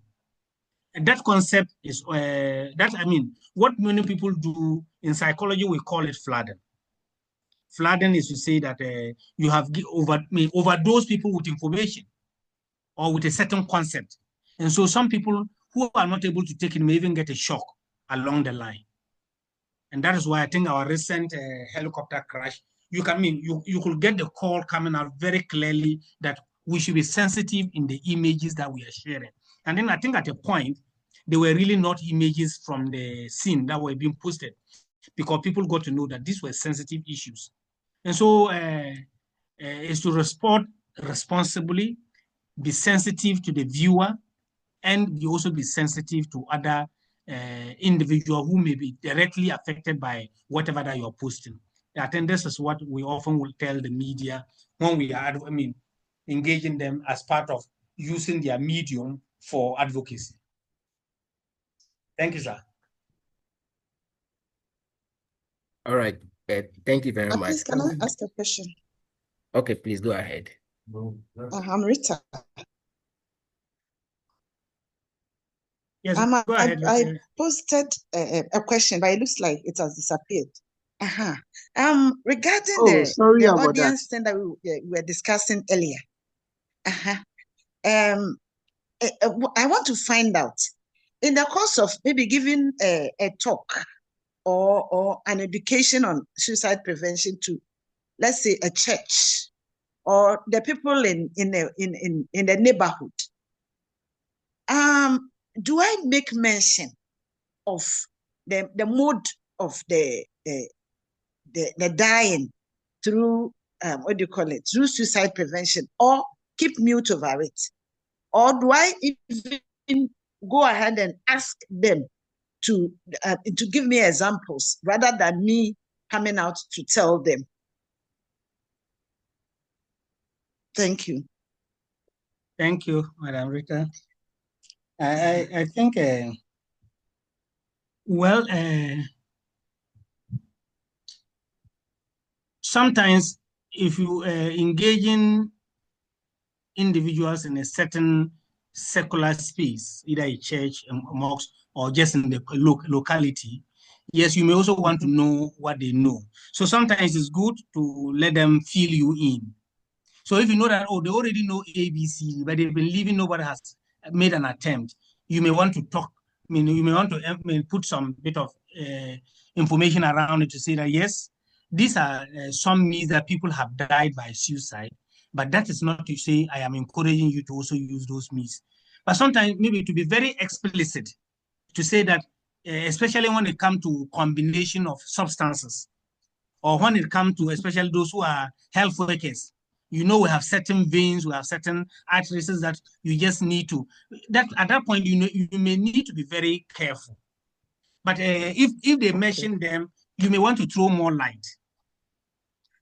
And that concept is what many people do in psychology, we call it flooding. Flooding is to say that you have overdose people with information or with a certain concept. And so some people who are not able to take it may even get a shock along the line. And that is why I think our recent helicopter crash, you could get the call coming out very clearly that we should be sensitive in the images that we are sharing. And then I think at a point, they were really not images from the scene that were being posted, because people got to know that these were sensitive issues. And so is to respond responsibly, be sensitive to the viewer, and you also be sensitive to other individual who may be directly affected by whatever that you're posting. I think this is what we often will tell the media when we are, engaging them as part of using their medium for advocacy. Thank you, sir. All right. Thank you very much. Please, can I ask a question? Okay, please go ahead. I'm Rita. Yes, go ahead. I posted a question, but it looks like it has disappeared. Regarding the audience thing that we were discussing earlier. I want to find out, in the course of maybe giving a talk or an education on suicide prevention to, let's say, a church or the people in the neighborhood, do I make mention of the mode of the dying through through suicide prevention, or keep mute over it? Or do I even go ahead and ask them to give me examples rather than me coming out to tell them? Thank you. Thank you, Madam Rita. I think, well, sometimes if you engage in individuals in a certain secular space, either a church, a mosque, or just in the locality, yes, you may also want to know what they know. So sometimes it's good to let them fill you in. So if you know that, oh, they already know ABC, but they've been leaving, nobody has made an attempt, you may want to talk. I mean, you may want to put some bit of information around it to say that, yes, these are some means that people have died by suicide, but that is not to say I am encouraging you to also use those means. But sometimes maybe to be very explicit, to say that, especially when it comes to combination of substances, or when it comes to especially those who are health workers, you know, we have certain veins, we have certain arteries that you just need to, that at that point, you know, you may need to be very careful. But if they mention them, you may want to throw more light.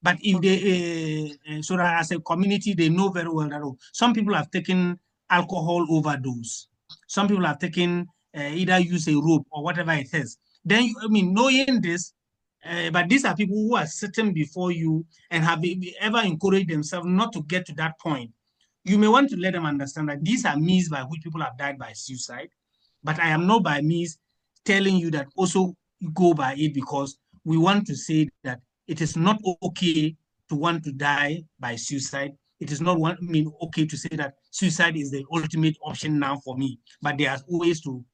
But if they, so that as a community, they know very well that, oh, some people have taken alcohol overdose. Some people have taken either use a rope or whatever it is. Then, I mean, knowing this, but these are people who are sitting before you and have ever encouraged themselves not to get to that point. You may want to let them understand that these are means by which people have died by suicide, but I am not by means telling you that also go by it, because we want to say that it is not okay to want to die by suicide. It is not okay to say that suicide is the ultimate option now for me, but there are ways to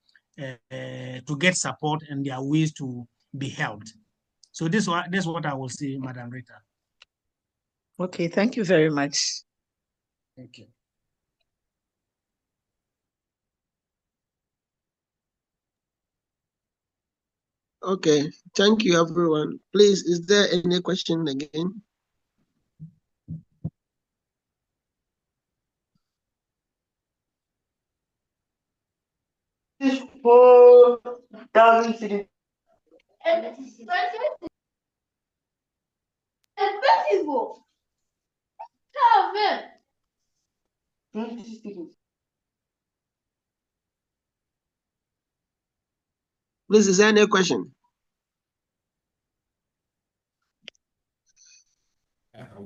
get support, and there are ways to be helped. So this is what I will say, Madam Rita. Okay, thank you very much. Thank you. Okay, thank you, everyone. Please, is there any question again? Please, is there any question?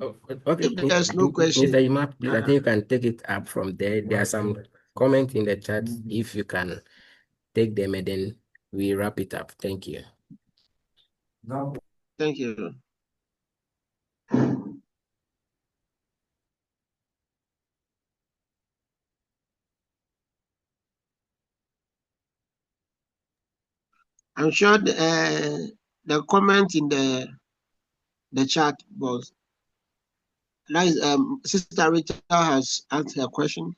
Okay, if there's no question, Mr. Imam, please, I think you can take it up from there. There are some comments in the chat. If you can take them, and then we wrap it up. Thank you. Thank you. I'm sure the comment in the chat was nice. Sister Rita has asked her question,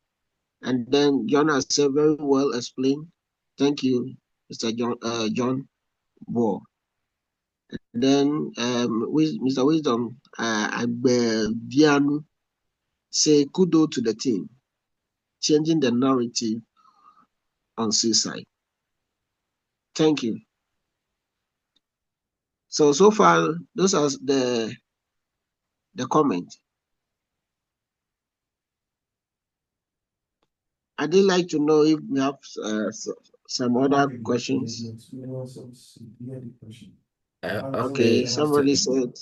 and then John has said very well explained. Thank you, Mr. John Bohr. And then Mr. Wisdom Agbevianu say kudos to the team, changing the narrative on suicide. Thank you. So far, those are the comment. I did like to know if we have some other questions. Okay, somebody said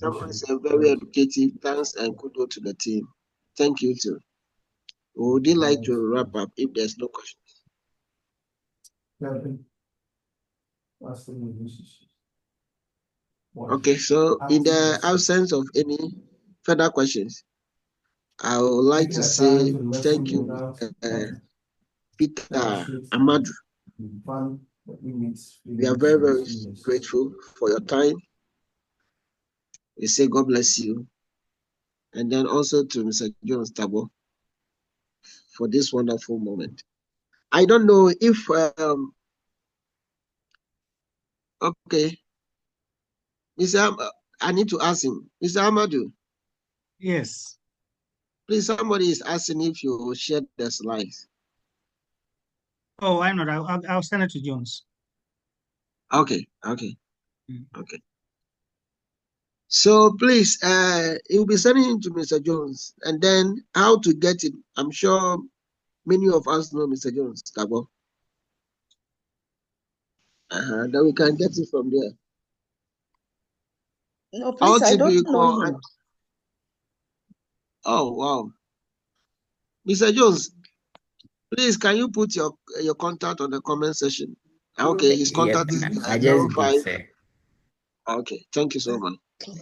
very educative. Thanks and kudos to the team. Thank you too. Would you like to wrap up if there's no questions? Okay, so in the absence of any further questions, I would like to say thank you, Peter Amadu. We are very, very grateful for your time. We say God bless you. And then also to Mr. Jones Tabo for this wonderful moment. I don't know if, okay, I need to ask him. Mr. Amadu. Yes. Please, somebody is asking if you share the slides. Oh, I'm not. I'll send it to Jones. Okay. Okay. So please, you'll be sending it to Mr. Jones, and then how to get it. I'm sure many of us know Mr. Jones Tabo. Then we can get it from there. No, please, I don't know him. Oh, wow. Mr. Jones, please, can you put your contact on the comment section? Okay, his contact is I just 05. did, sir. Okay, thank you so much.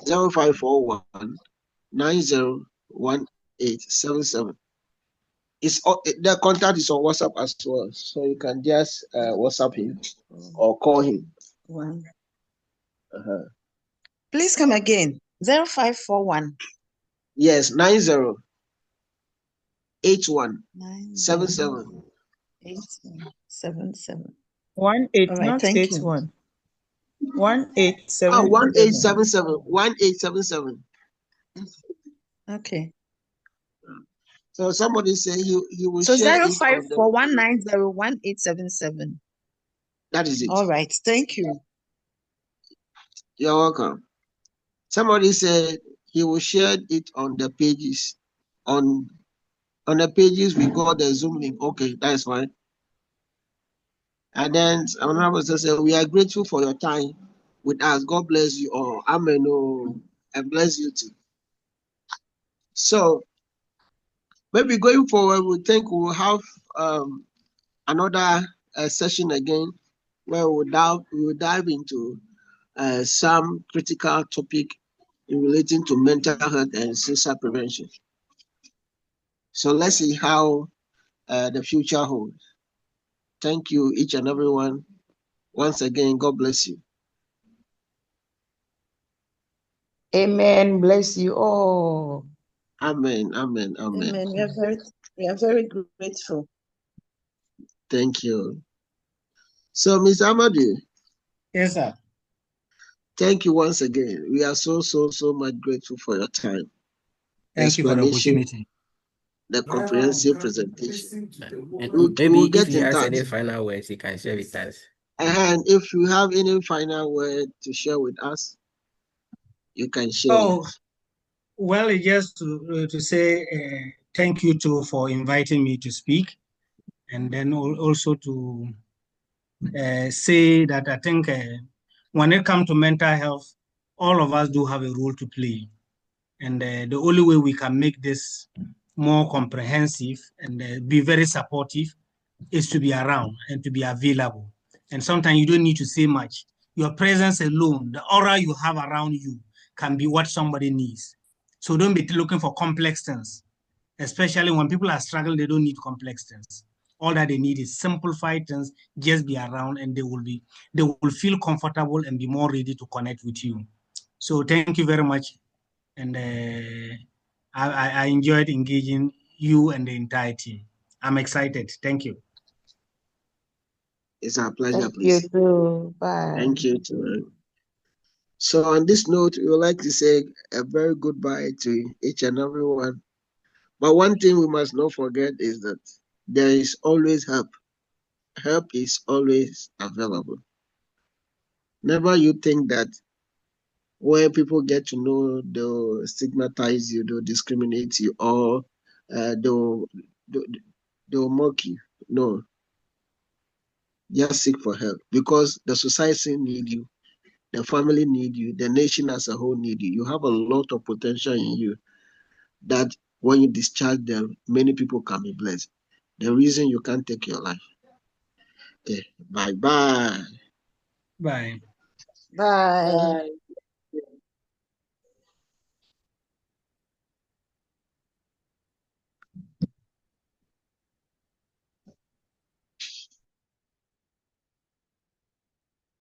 0541 901877. The contact is on WhatsApp as well, so you can just WhatsApp him or call him. Please come again. 0541. Yes, 908177. 8177. 18, All right, not thank 81. you. 1877. 1877. Okay. So somebody say he will So share it on the. 0541901877. That is it. All right, thank you. You're welcome. Somebody said he will share it on the pages. On the pages we got the Zoom link. Okay, that is fine. And then another person said, we are grateful for your time with us. God bless you all. Amen. Oh, and bless you too. So maybe going forward, we think we'll have another session again where we will dive into some critical topic in relating to mental health and suicide prevention. So let's see how the future holds. Thank you, each and everyone. Once again, God bless you. Amen. Bless you all. Amen. Amen. Amen. Amen. We are very grateful. Thank you. So, Mr. Amadu. Yes, sir. Thank you once again. We are so much grateful for your time. Thank you for the opportunity. The comprehensive presentation. Maybe get if he in has touch. any final words, he can share with us. And if you have any final word to share with us, you can share. Oh, well, just to say thank you for inviting me to speak, and then also to say that I think when it comes to mental health, all of us do have a role to play. And the only way we can make this more comprehensive and be very supportive is to be around and to be available. And sometimes you don't need to say much. Your presence alone, the aura you have around you can be what somebody needs. So don't be looking for complex things, especially when people are struggling, they don't need complex things. All that they need is simplified things, just be around and they will feel comfortable and be more ready to connect with you. So thank you very much. And I enjoyed engaging you and the entire team. I'm excited. Thank you. It's our pleasure. Thank you too. Bye. Thank you too. So on this note, we would like to say a very goodbye to each and every one. But one thing we must not forget is that there is always help. Help is always available. Never you think that when people get to know, they'll stigmatize you, they'll discriminate you, or they'll mock you. No. Just seek for help because the society need you, the family need you, the nation as a whole need you. You have a lot of potential in you that when you discharge them, many people can be blessed. The reason you can't take your life. Okay. Bye-bye. Bye. Bye. Bye.